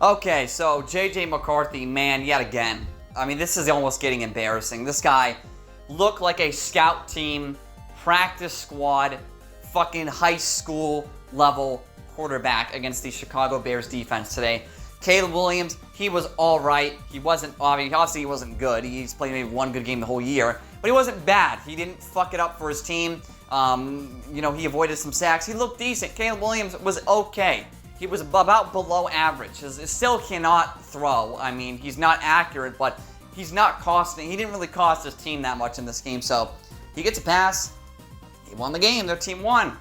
Okay, so J.J. McCarthy, man, yet again. I mean, this is almost getting embarrassing. This guy looked like a scout team, practice squad, fucking high school level quarterback against the Chicago Bears defense today. Caleb Williams, he was all right. He wasn't, obviously he wasn't good. He's played maybe one good game the whole year, but he wasn't bad. He didn't fuck it up for his team. He avoided some sacks. He looked decent. Caleb Williams was okay. He was about below average. He still cannot throw. I mean, he's not accurate, but he's not costing. He didn't really cost his team that much in this game, so he gets a pass. He won the game. Their team won.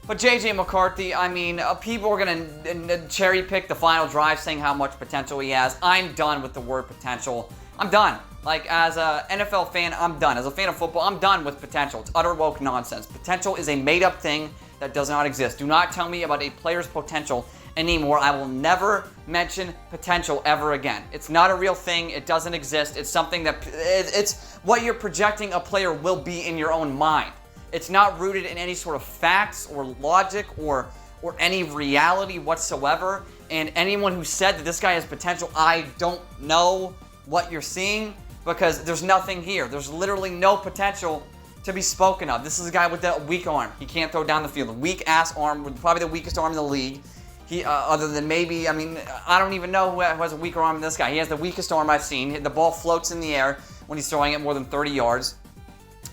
But J.J. McCarthy, I mean, people are going to cherry pick the final drive saying how much potential he has. I'm done with the word potential. I'm done. Like, as an NFL fan, I'm done. As a fan of football, I'm done with potential. It's utter woke nonsense. Potential is a made-up thing that does not exist. Do not tell me about a player's potential anymore. I will never mention potential ever again. It's not a real thing. It doesn't exist. It's something that, it's what you're projecting a player will be in your own mind. It's not rooted in any sort of facts or logic or any reality whatsoever. And anyone who said that this guy has potential, I don't know what you're seeing, because there's nothing here. There's literally no potential to be spoken of. This is a guy with a weak arm. He can't throw down the field. A weak-ass arm, probably the weakest arm in the league. He, other than maybe, I mean, I don't even know who has a weaker arm than this guy. He has the weakest arm I've seen. The ball floats in the air when he's throwing it more than 30 yards.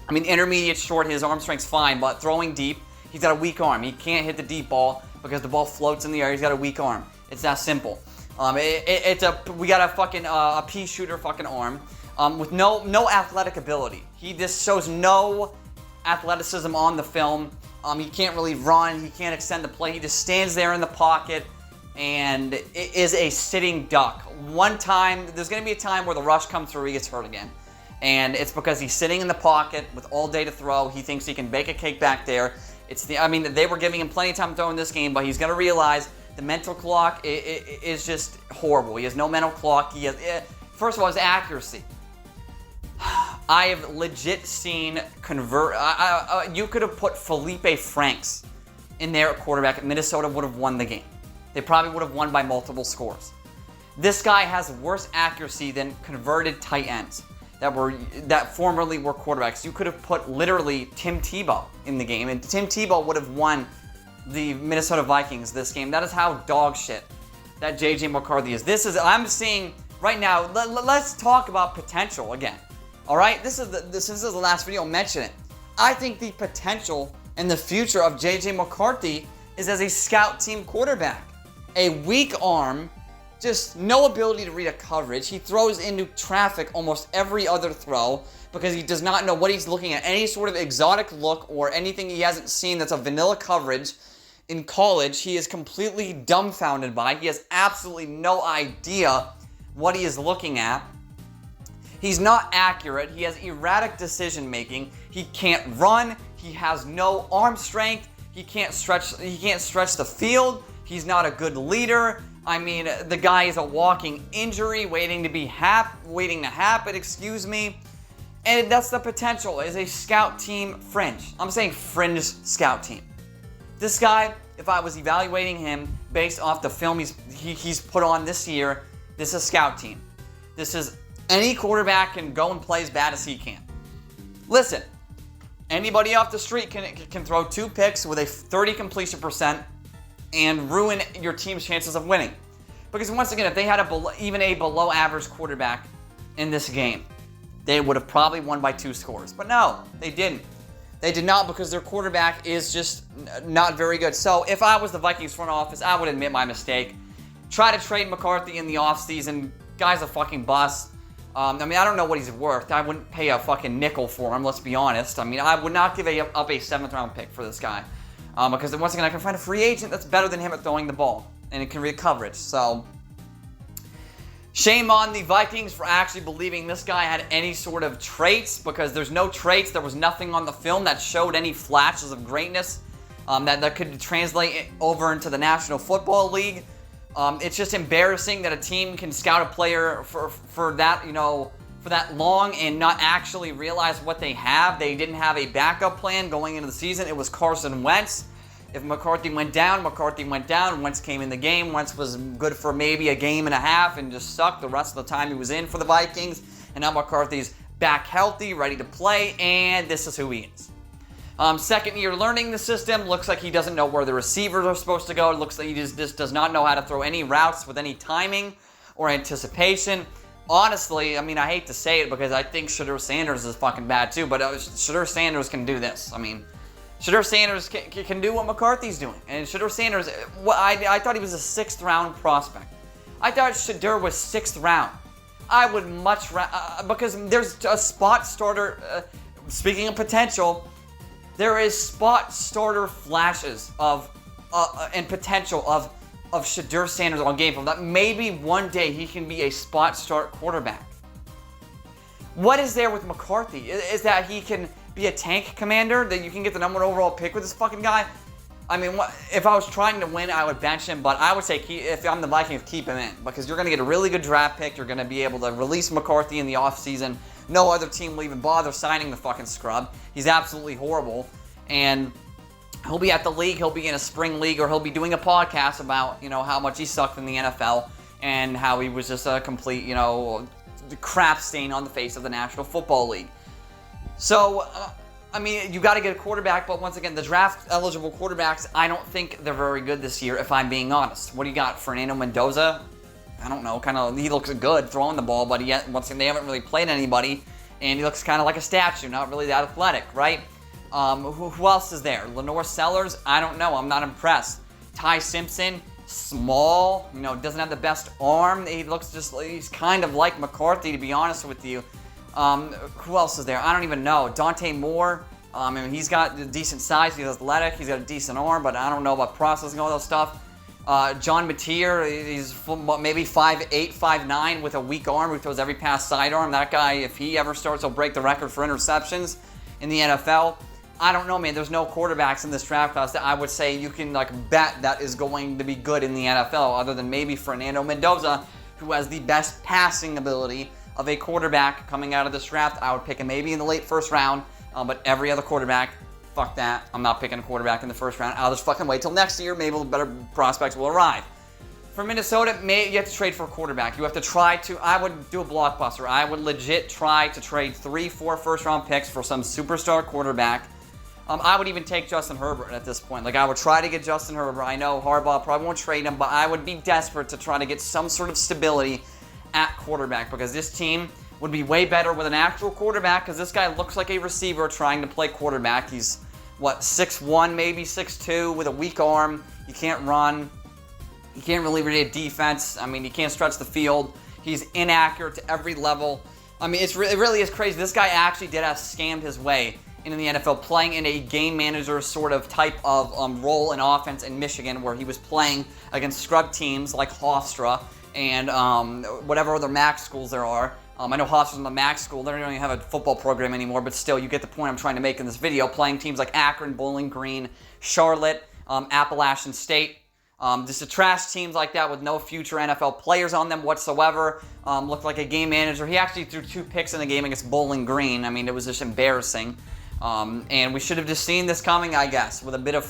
I mean, intermediate, short, his arm strength's fine, but throwing deep, he's got a weak arm. He can't hit the deep ball because the ball floats in the air. He's got a weak arm. It's that simple. We got a fucking a pea shooter fucking arm with no athletic ability. He just shows no athleticism on the film. He can't really run. He can't extend the play. He just stands there in the pocket and is a sitting duck. One time, there's going to be a time where the rush comes through, he gets hurt again. And it's because he's sitting in the pocket with all day to throw. He thinks he can bake a cake back there. They were giving him plenty of time to throw in this game, but he's going to realize the mental clock is just horrible. He has no mental clock. First of all, his accuracy. I have legit seen you could have put Felipe Franks in there at quarterback. Minnesota would have won the game. They probably would have won by multiple scores. This guy has worse accuracy than converted tight ends that formerly were quarterbacks. You could have put literally Tim Tebow in the game, and Tim Tebow would have won the Minnesota Vikings this game. That is how dog shit that J.J. McCarthy is. I'm seeing right now. Let's talk about potential again. All right, this is the last video. Mention it. I think the potential and the future of J.J. McCarthy is as a scout team quarterback. A weak arm, just no ability to read a coverage. He throws into traffic almost every other throw because he does not know what he's looking at. Any sort of exotic look or anything he hasn't seen that's a vanilla coverage in college, he is completely dumbfounded by. He has absolutely no idea what he is looking at. He's not accurate. He has erratic decision making. He can't run. He has no arm strength. He can't stretch the field. He's not a good leader. I mean, the guy is a walking injury waiting to happen, excuse me. And that's the potential as a scout team fringe. I'm saying fringe scout team. This guy, if I was evaluating him based off the film he's put on this year, this is a scout team. This is any quarterback can go and play as bad as he can. Listen, anybody off the street can throw 2 picks with a 30 completion percent and ruin your team's chances of winning. Because once again, if they had even a below average quarterback in this game, they would have probably won by 2 scores. But no, they didn't. They did not, because their quarterback is just not very good. So if I was the Vikings front office, I would admit my mistake. Try to trade McCarthy in the offseason. Guy's a fucking bust. I don't know what he's worth. I wouldn't pay a fucking nickel for him, let's be honest. I would not give up a 7th round pick for this guy. Because once again, I can find a free agent that's better than him at throwing the ball. And it can read coverage. So, shame on the Vikings for actually believing this guy had any sort of traits. Because there's no traits. There was nothing on the film that showed any flashes of greatness that could translate over into the National Football League. It's just embarrassing that a team can scout a player for that, for that long and not actually realize what they have. They didn't have a backup plan going into the season. It was Carson Wentz. If McCarthy went down, McCarthy went down. Wentz came in the game. Wentz was good for maybe a game and a half and just sucked the rest of the time he was in for the Vikings. And now McCarthy's back healthy, ready to play, and this is who he is. Second year learning the system. Looks like he doesn't know where the receivers are supposed to go. It looks like he just does not know how to throw any routes with any timing or anticipation. Honestly, I mean, I hate to say it because I think Shedeur Sanders is fucking bad too, but Shedeur Sanders can do this. I mean, Shedeur Sanders can do what McCarthy's doing. And Shedeur Sanders, I thought he was a 6th round prospect. I thought Shedeur was 6th round. I would much rather, because there's a spot starter, speaking of potential, there is spot starter flashes of and potential of Shedeur Sanders on game film. That maybe one day he can be a spot start quarterback. What is there with McCarthy? Is that he can be a tank commander, that you can get the #1 overall pick with this fucking guy? I mean, if I was trying to win, I would bench him, but I would say, if I'm the Vikings, keep him in, because you're going to get a really good draft pick. You're going to be able to release McCarthy in the offseason. No other team will even bother signing the fucking scrub. He's absolutely horrible, and he'll be at the league. He'll be in a spring league, or he'll be doing a podcast about, how much he sucked in the NFL and how he was just a complete, crap stain on the face of the National Football League. So, I mean, you got to get a quarterback, but once again, the draft-eligible quarterbacks, I don't think they're very good this year, if I'm being honest. What do you got? Fernando Mendoza? I don't know. He looks good throwing the ball, but once again, they haven't really played anybody, and he looks kind of like a statue, not really that athletic, right? Who else is there? Lenore Sellers? I don't know. I'm not impressed. Ty Simpson? Small. Doesn't have the best arm. He's kind of like McCarthy, to be honest with you. Who else is there? I don't even know. Dante Moore. He's got a decent size. He's athletic. He's got a decent arm, but I don't know about processing all that stuff. John Mateer, he's maybe 5'8", 5'9", with a weak arm who throws every pass sidearm. That guy, if he ever starts, he'll break the record for interceptions in the NFL. I don't know, man. There's no quarterbacks in this draft class that I would say you can bet that is going to be good in the NFL, other than maybe Fernando Mendoza, who has the best passing ability of a quarterback coming out of this draft. I would pick him maybe in the late first round, but every other quarterback, fuck that. I'm not picking a quarterback in the first round. I'll just fucking wait till next year. Maybe the better prospects will arrive. For Minnesota, you have to trade for a quarterback. You have to try to, I would do a blockbuster. I would legit try to trade 3-4 first-round picks for some superstar quarterback. I would even take Justin Herbert at this point. I would try to get Justin Herbert. I know Harbaugh probably won't trade him, but I would be desperate to try to get some sort of stability at quarterback, because this team would be way better with an actual quarterback, because this guy looks like a receiver trying to play quarterback. He's, 6'1", maybe 6'2", with a weak arm. He can't run. He can't really read defense. He can't stretch the field. He's inaccurate to every level. It really is crazy. This guy actually did have scammed his way into the NFL, playing in a game manager sort of type of role in offense in Michigan, where he was playing against scrub teams like Hofstra and whatever other MAC schools there are. I know Hofstra's in the MAC school. They don't even have a football program anymore, but still, you get the point I'm trying to make in this video. Playing teams like Akron, Bowling Green, Charlotte, Appalachian State. Just the trash teams like that with no future NFL players on them whatsoever. Looked like a game manager. He actually threw 2 picks in the game against Bowling Green. It was just embarrassing. And we should have just seen this coming, I guess, with a bit of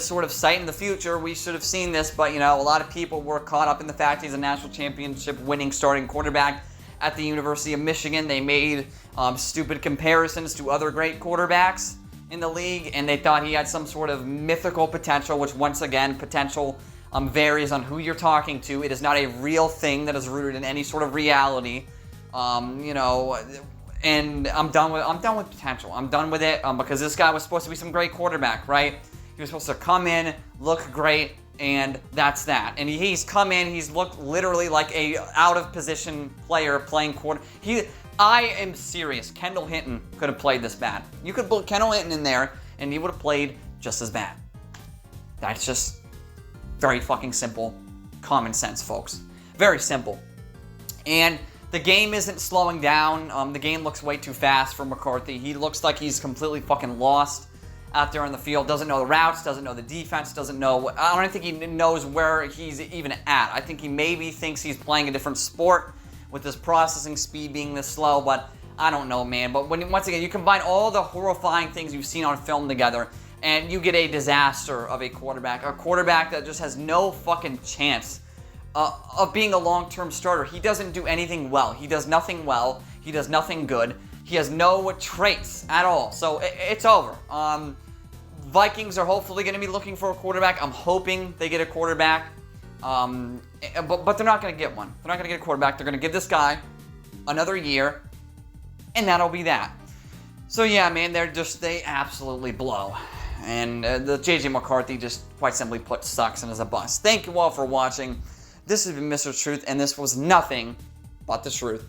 sort of sight in the future. We should have seen this, but a lot of people were caught up in the fact he's a national championship winning starting quarterback at the University of Michigan. They made stupid comparisons to other great quarterbacks in the league, and they thought he had some sort of mythical potential, which once again, potential varies on who you're talking to. It is not a real thing that is rooted in any sort of reality. And I'm done with potential. I'm done with it because this guy was supposed to be some great quarterback, right? He was supposed to come in, look great, and that's that. And he's come in, he's looked literally like a out-of-position player playing quarter. I am serious. Kendall Hinton could have played this bad. You could put Kendall Hinton in there, and he would have played just as bad. That's just very fucking simple. Common sense, folks. Very simple. And the game isn't slowing down. The game looks way too fast for McCarthy. He looks like he's completely fucking lost out there on the field. Doesn't know the routes, doesn't know the defense, doesn't know... I don't think he knows where he's even at. I think he maybe thinks he's playing a different sport with his processing speed being this slow, but I don't know, man. But once again, you combine all the horrifying things you've seen on film together, and you get a disaster of a quarterback that just has no fucking chance of being a long-term starter. He doesn't do anything well. He does nothing well. He does nothing good. He has no traits at all. So it's over. Vikings are hopefully going to be looking for a quarterback. I'm hoping they get a quarterback. But they're not going to get one. They're not going to get a quarterback. They're going to give this guy another year, and that'll be that. So yeah, man, they absolutely blow. And the JJ McCarthy, just quite simply put, sucks and is a bust. Thank you all for watching. This has been Mr. Truth, and this was nothing but the truth.